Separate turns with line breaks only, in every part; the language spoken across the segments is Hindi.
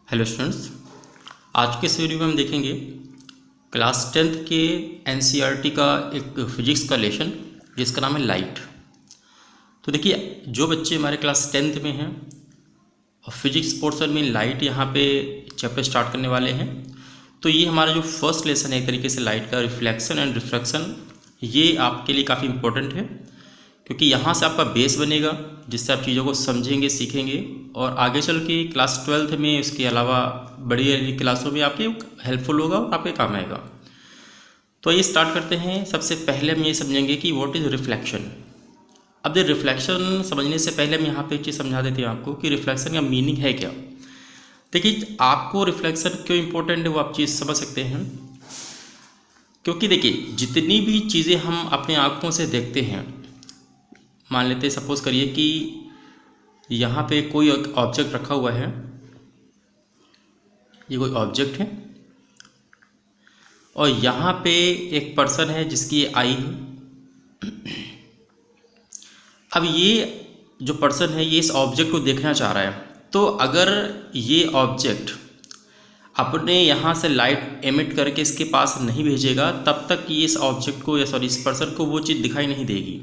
हेलो स्टूडेंट्स, आज के इस वीडियो में हम देखेंगे क्लास 10th के एनसीईआरटी का एक फिजिक्स का लेसन जिसका नाम है लाइट। तो देखिए, जो बच्चे हमारे क्लास 10th में हैं और फिजिक्स पोर्शन में लाइट यहाँ पे चैप्टर स्टार्ट करने वाले हैं, तो ये हमारा जो फर्स्ट लेसन है एक तरीके से लाइट का रिफ्लेक्शन एंड रिफ्रैक्शन, ये आपके लिए काफ़ी इंपॉर्टेंट है क्योंकि यहाँ से आपका बेस बनेगा जिससे आप चीज़ों को समझेंगे, सीखेंगे और आगे चल के क्लास 12th में इसके अलावा बड़ी क्लासों में आपके हेल्पफुल होगा और आपके काम आएगा। तो ये स्टार्ट करते हैं। सबसे पहले हम ये समझेंगे कि व्हाट इज़ रिफ्लेक्शन। अब ये रिफ्लेक्शन समझने से पहले हम यहाँ पे एक चीज़ समझा देते हैं आपको कि रिफ्लेक्शन का मीनिंग है क्या। देखिए, आपको रिफ्लेक्शन क्यों इम्पोर्टेंट है वो आप चीज़ समझ सकते हैं, क्योंकि देखिए जितनी भी चीज़ें हम अपने आँखों से देखते हैं, मान लेते हैं सपोज़ करिए कि यहाँ पे कोई ऑब्जेक्ट रखा हुआ है, ये कोई ऑब्जेक्ट है और यहाँ पे एक पर्सन है जिसकी आई है। अब ये जो पर्सन है ये इस ऑब्जेक्ट को देखना चाह रहा है, तो अगर ये ऑब्जेक्ट अपने यहाँ से लाइट एमिट करके इसके पास नहीं भेजेगा तब तक ये इस ऑब्जेक्ट को या इस पर्सन को वो चीज़ दिखाई नहीं देगी।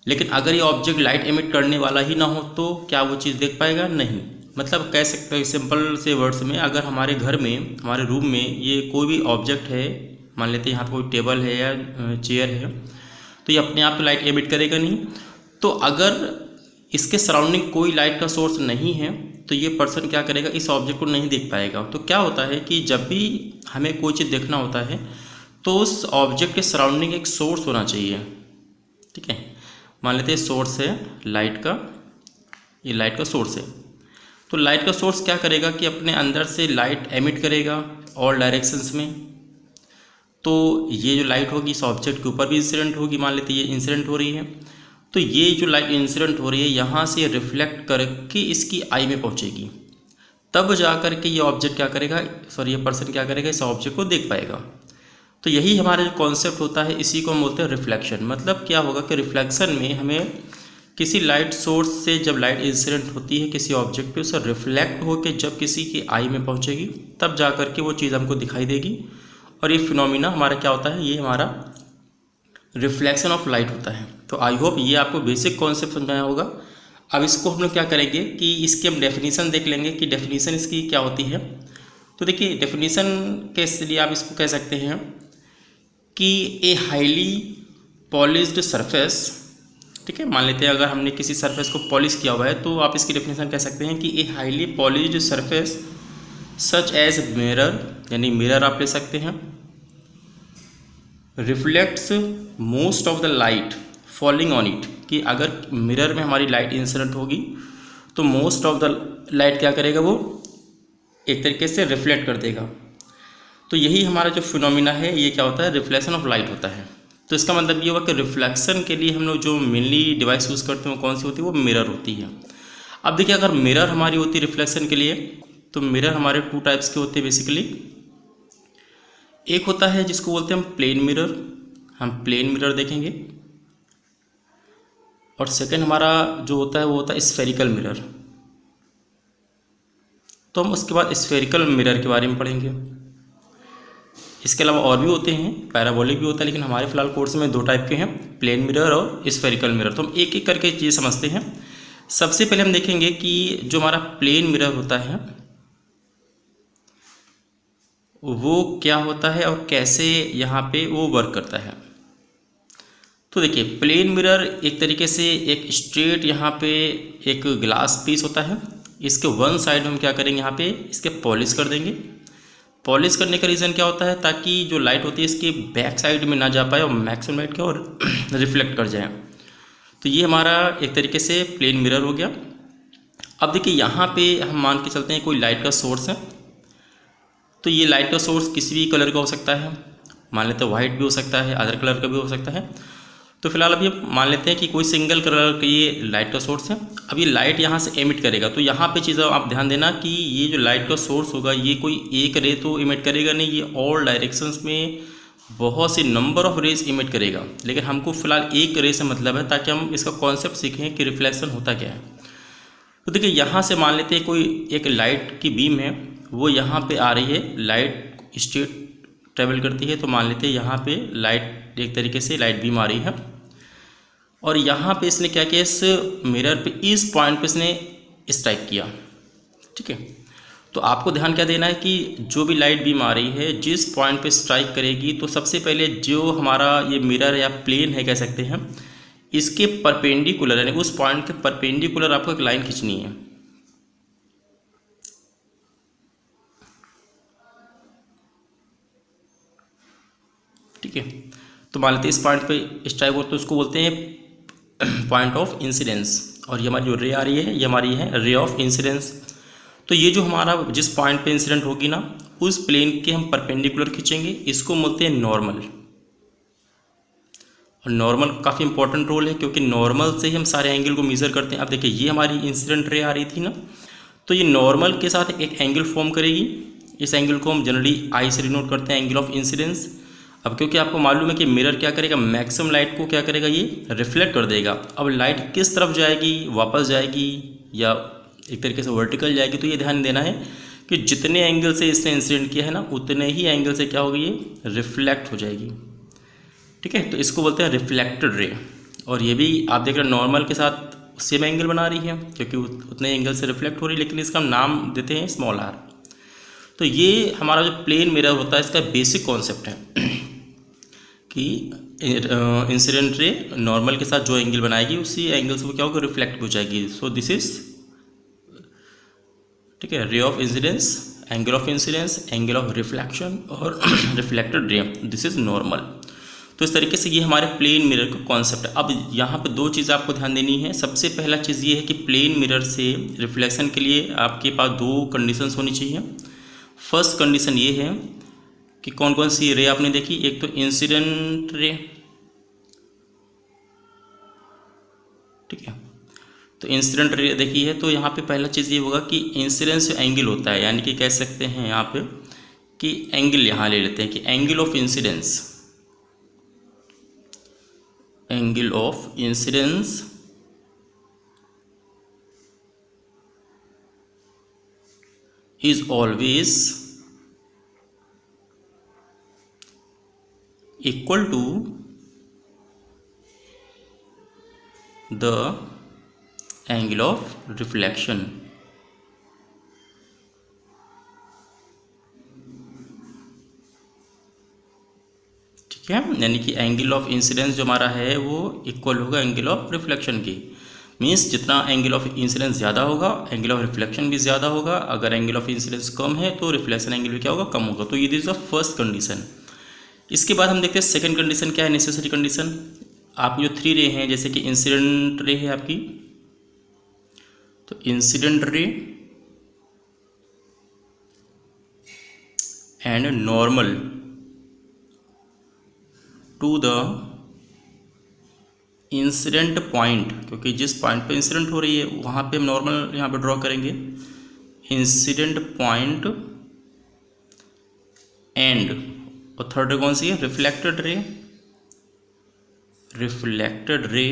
लेकिन अगर ये ऑब्जेक्ट लाइट एमिट करने वाला ही ना हो तो क्या वो चीज़ देख पाएगा? नहीं। मतलब कह सकते हैं सिंपल से वर्ड्स में, अगर हमारे घर में, हमारे रूम में ये कोई भी ऑब्जेक्ट है, मान लेते हैं यहाँ पे कोई टेबल है या चेयर है, तो ये अपने आप तो लाइट एमिट करेगा नहीं। तो अगर इसके सराउंडिंग कोई लाइट का सोर्स नहीं है तो ये पर्सन क्या करेगा? इस ऑब्जेक्ट को नहीं देख पाएगा। तो क्या होता है कि जब भी हमें कोई चीज़ देखना होता है तो उस ऑब्जेक्ट के सराउंडिंग एक सोर्स होना चाहिए। ठीक है, मान लेते हैं सोर्स है लाइट का, ये लाइट का सोर्स है। तो लाइट का सोर्स क्या करेगा कि अपने अंदर से लाइट एमिट करेगा ऑल डायरेक्शंस में। तो ये जो लाइट होगी इस ऑब्जेक्ट के ऊपर भी इंसिडेंट होगी, मान लेते हैं ये इंसिडेंट हो रही है, तो ये जो लाइट इंसिडेंट हो रही है यहाँ से रिफ्लेक्ट करके इसकी आई में पहुँचेगी, तब जा कर के ये ऑब्जेक्ट क्या करेगा, ये पर्सन क्या करेगा, इस ऑब्जेक्ट को देख पाएगा। तो यही हमारा जो कॉन्सेप्ट होता है इसी को हम बोलते हैं रिफ्लेक्शन। मतलब क्या होगा कि रिफ्लेक्शन में हमें किसी लाइट सोर्स से जब लाइट इंसिडेंट होती है किसी ऑब्जेक्ट पे, उसे रिफ्लेक्ट होकर जब किसी की आई में पहुंचेगी तब जा कर के वो चीज़ हमको दिखाई देगी और ये फिनोमिना हमारा क्या होता है, ये हमारा रिफ्लेक्शन ऑफ लाइट होता है। तो आई होप ये आपको बेसिक कॉन्सेप्ट समझ में आया होगा। अब इसको हम लोग क्या करेंगे कि इसकी हम डेफिनीसन देख लेंगे कि डेफिनीसन इसकी क्या होती है। तो देखिए, डेफिनीसन के लिए आप इसको कह सकते हैं कि ए हाईली पॉलिश्ड सरफेस, ठीक है, मान लेते हैं अगर हमने किसी सरफेस को पॉलिश किया हुआ है तो आप इसकी डेफिनेशन कह सकते हैं कि a highly polished surface such as mirror, यानी मिरर आप ले सकते हैं, reflects most of the light falling on it, कि अगर मिरर में हमारी लाइट इंसिडेंट होगी तो मोस्ट ऑफ द लाइट क्या करेगा, वो एक तरीके से रिफ्लेक्ट कर देगा। तो यही हमारा जो फिनोमिना है ये क्या होता है, रिफ्लेक्शन ऑफ लाइट होता है। तो इसका मतलब ये हुआ कि रिफ्लेक्शन के लिए हम लोग जो मेनली डिवाइस यूज़ करते हैं वो कौन सी होती है, वो मिरर होती है। अब देखिए, अगर मिरर हमारी होती है रिफ्लेक्शन के लिए तो मिरर हमारे टू टाइप्स के होते हैं बेसिकली। एक होता है जिसको बोलते हैं हम प्लेन मिरर, हम प्लेन मिरर देखेंगे, और सेकेंड हमारा जो होता है वो होता है स्फेरिकल मिरर। तो हम उसके बाद स्फेरिकल मिरर के बारे में पढ़ेंगे। इसके अलावा और भी होते हैं, पैराबोलिक भी होता है, लेकिन हमारे फिलहाल कोर्स में दो टाइप के हैं, प्लेन मिरर और स्फेरिकल मिरर। तो हम एक एक करके चीज़ समझते हैं। सबसे पहले हम देखेंगे कि जो हमारा प्लेन मिरर होता है वो क्या होता है और कैसे यहाँ पे वो वर्क करता है। तो देखिए, प्लेन मिरर एक तरीके से एक स्ट्रेट यहाँ पे एक ग्लास पीस होता है, इसके वन साइड में हम क्या करेंगे, यहाँ पे इसके पॉलिश कर देंगे। पॉलिश करने का रीज़न क्या होता है, ताकि जो लाइट होती है इसके बैक साइड में ना जा पाए और मैक्सिमम लाइट क्या और रिफ्लेक्ट कर जाए। तो ये हमारा एक तरीके से प्लेन मिरर हो गया। अब देखिए, यहाँ पे हम मान के चलते हैं कोई लाइट का सोर्स है, तो ये लाइट का सोर्स किसी भी कलर का हो सकता है, मान लेते हैं वाइट भी हो सकता है, अदर कलर का भी हो सकता है। तो फिलहाल अभी मान लेते हैं कि कोई सिंगल कलर का ये लाइट का सोर्स है। अब ये लाइट यहाँ से एमिट करेगा, तो यहाँ पे चीज़ आप ध्यान देना कि ये जो लाइट का सोर्स होगा ये कोई एक रे तो इमिट करेगा नहीं, ये ऑल डायरेक्शंस में बहुत सी नंबर ऑफ रेज इमिट करेगा। लेकिन हमको फिलहाल एक रे से मतलब है ताकि हम इसका कॉन्सेप्ट सीखें कि रिफ्लेक्शन होता क्या है। तो देखिए यहाँ से मान लेते हैं कोई एक लाइट की बीम है, वो यहाँ पे आ रही है, लाइट स्ट्रेट ट्रेवल करती है, तो मान लेते हैं यहाँ पे लाइट एक तरीके से लाइट बीम आ रही है, और यहाँ पे इसने क्या किया, इस मिरर पे इस पॉइंट पे इसने स्ट्राइक किया। ठीक है, तो आपको ध्यान क्या देना है कि जो भी लाइट बीम आ रही है जिस पॉइंट पे स्ट्राइक करेगी, तो सबसे पहले जो हमारा ये मिरर या प्लेन है कह सकते हैं, इसके परपेंडिकुलर यानी उस पॉइंट के परपेंडिकुलर आपको एक लाइन खींचनी है। ठीक है, तो मान लेते हैं इस पॉइंट पे स्ट्राइक हो तो उसको बोलते हैं पॉइंट ऑफ इंसिडेंस, और ये हमारी जो रे आ रही है ये हमारी है रे ऑफ इंसिडेंस। तो ये जो हमारा जिस पॉइंट पे इंसिडेंट होगी ना, उस प्लेन के हम परपेंडिकुलर खींचेंगे, इसको बोलते हैं नॉर्मल। और नॉर्मल काफ़ी इंपॉर्टेंट रोल है, क्योंकि नॉर्मल से ही हम सारे एंगल को मेज़र करते हैं। अब देखिए ये हमारी इंसिडेंट रे आ रही थी ना, तो ये नॉर्मल के साथ एक एंगल फॉर्म करेगी। इस एंगल को हम जनरली आई से डिनोट करते हैं, एंगल ऑफ इंसिडेंस। अब क्योंकि आपको मालूम है कि मिरर क्या करेगा, मैक्सिमम लाइट को क्या करेगा, ये रिफ्लेक्ट कर देगा। अब लाइट किस तरफ जाएगी, वापस जाएगी या एक तरीके से वर्टिकल जाएगी, तो ये ध्यान देना है कि जितने एंगल से इसने इंसिडेंट किया है ना, उतने ही एंगल से क्या होगी, ये रिफ्लेक्ट हो जाएगी। ठीक है, तो इसको बोलते हैं रिफ्लेक्टेड रे। और ये भी आप देख रहे हैं नॉर्मल के साथ सेम एंगल बना रही है, क्योंकि उतने एंगल से रिफ्लेक्ट हो रही है, लेकिन इसका हम नाम देते हैं स्मॉल आर। तो ये हमारा जो प्लेन मिरर होता है, इसका बेसिक कॉन्सेप्ट है कि इंसिडेंट रे नॉर्मल के साथ जो एंगल बनाएगी, उसी एंगल से वो क्या होगा, रिफ्लेक्ट हो जाएगी। सो दिस इज, ठीक है, ray of incidence, angle of incidence, angle of reflection और reflected ray, this is normal. तो इस तरीके से ये हमारे प्लेन मिरर का कॉन्सेप्ट है। अब यहाँ पे दो चीज़ आपको ध्यान देनी है। सबसे पहला चीज़ ये है कि प्लेन मिरर से रिफ्लेक्शन के लिए आपके पास दो कंडीशंस होनी चाहिए। फर्स्ट कंडीशन ये है कि कौन कौन सी रे आपने देखी, एक तो इंसिडेंट रे, ठीक है, तो इंसिडेंट रे देखी है। तो यहाँ पे पहला चीज़ ये होगा कि इंसिडेंस एंगल होता है, यानी कि कह सकते हैं यहाँ पे कि एंगल यहाँ ले लेते हैं कि angle of incidence, angle of incidence is always equal to the angle of reflection. ठीक है, यानी कि एंगल ऑफ इंसिडेंस जो हमारा है वो इक्वल होगा एंगल ऑफ रिफ्लेक्शन की। मीन्स जितना एंगल ऑफ इंसिडेंस ज़्यादा होगा, एंगल ऑफ रिफ्लेक्शन भी ज़्यादा होगा। अगर एंगल ऑफ इंसिडेंस कम है तो रिफ्लेक्शन एंगल भी क्या होगा, कम होगा। तो ये दिस द फर्स्ट कंडीशन। इसके बाद हम देखते हैं सेकंड कंडीशन क्या है, नेसेसरी कंडीशन। आपकी जो थ्री रे हैं, जैसे कि इंसिडेंट रे है आपकी, तो incident ray and normal to the incident point, क्योंकि जिस पॉइंट पे इंसिडेंट हो रही है वहाँ पे हम नॉर्मल यहाँ पे ड्रॉ करेंगे। इंसिडेंट पॉइंट एंड, और थर्ड रे कौन सी है, reflected ray, reflected ray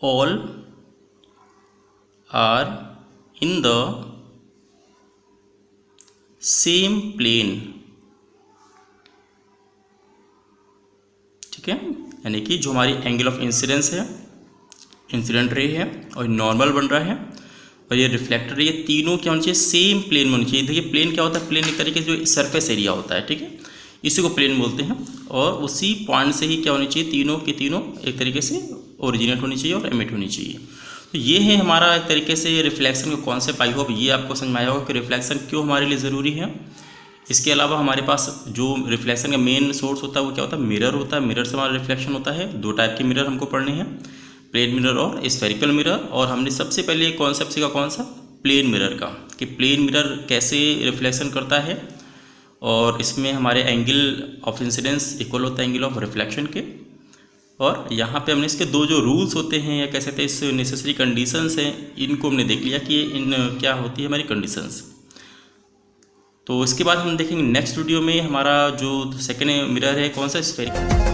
all are in the same plane. ठीक है, यानी कि जो हमारी एंगल ऑफ इंसिडेंस है, इंसिडेंट रे है और नॉर्मल बन रहा है और ये रिफ्लेक्टेड रे, ये तीनों क्या होनी चाहिए, सेम प्लेन में होनी चाहिए। देखिए प्लेन क्या होता है, प्लेन एक तरीके से जो सरफेस एरिया होता है, ठीक है, इसी को प्लेन बोलते हैं। और उसी पॉइंट से ही क्या होनी चाहिए, तीनों की तीनों एक तरीके से ओरिजिनेट होनी चाहिए और एमिट होनी चाहिए। तो ये है हमारा एक तरीके से रिफ्लेक्शन का कॉन्सेप्ट। आई होप ये आपको समझ में आया होगा कि रिफ्लेक्शन क्यों हमारे लिए ज़रूरी है। इसके अलावा हमारे पास जो रिफ्लेक्शन का मेन सोर्स होता है वो क्या होता है, मिरर होता है। मिरर से हमारा रिफ्लेक्शन होता है। दो टाइप के मिरर हमको पढ़ने हैं, प्लेन मिरर और स्फेरिकल मिरर। और हमने सबसे पहले कॉन्सेप्ट सीखा कौन सा, प्लेन मिरर का, कि प्लेन मिरर कैसे रिफ्लेक्शन करता है और इसमें हमारे एंगल ऑफ इंसिडेंस इक्वल होता है एंगल ऑफ रिफ्लेक्शन के। और यहाँ पे हमने इसके दो जो रूल्स होते हैं या कह सकते हैं इस नेसेसरी कंडीशंस हैं, इनको हमने देख लिया कि इन क्या होती है हमारी कंडीशंस। तो इसके बाद हम देखेंगे नेक्स्ट वीडियो में हमारा जो सेकेंड मिरर है कौन सा, स्फेरिकल।